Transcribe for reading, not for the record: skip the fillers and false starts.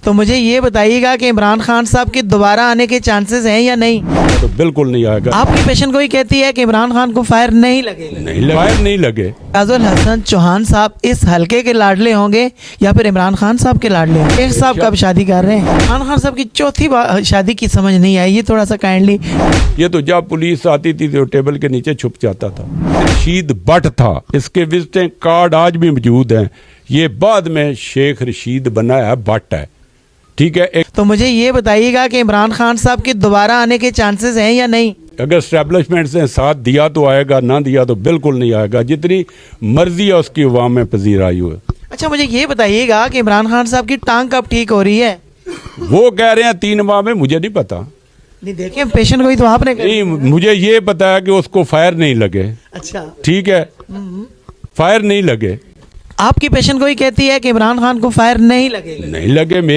तो मुझे ये बताइएगा कि इमरान खान साहब के दोबारा आने के चांसेस हैं या नहीं? तो बिल्कुल नहीं आएगा। आपकी पेशेंट कोई कहती है कि इमरान खान को फायर नहीं लगेगा। फायर नहीं लगे। काजुल हसन चौहान साहब इस हलके के लाडले होंगे या फिर इमरान खान साहब के लाडले होंगे? शेख साहब कब शादी कर रहे हैं? इमरान खान साहब की चौथी शादी की समझ नहीं आई, ये थोड़ा सा काइंडली। ये तो जब पुलिस आती थी तो टेबल के नीचे छुप जाता था। रशीद भट्ट था, इसके विजिटिंग कार्ड आज भी मौजूद हैं। ये बाद में शेख रशीद बना है, भट्ट है, ठीक है। तो मुझे ये बताइएगा कि इमरान खान साहब के दोबारा आने के चांसेस हैं या नहीं? अगर स्टैब्लिशमेंट ने साथ दिया तो आएगा, ना दिया तो बिल्कुल नहीं आएगा। जितनी मर्जी है उसकी अवाम में पजीर आई हुई। अच्छा, मुझे ये बताइएगा कि इमरान खान साहब की टांग कब ठीक हो रही है? वो कह रहे हैं 3 माह में, मुझे नहीं पता। नहीं, देखें पेशेंट को ही तो आपने नहीं, मुझे ये पता है कि उसको फायर नहीं लगे। अच्छा, ठीक है, फायर नहीं लगे। आपकी पेशेंट को ही कहती है कि इमरान खान को फायर नहीं लगेगा। नहीं लगे।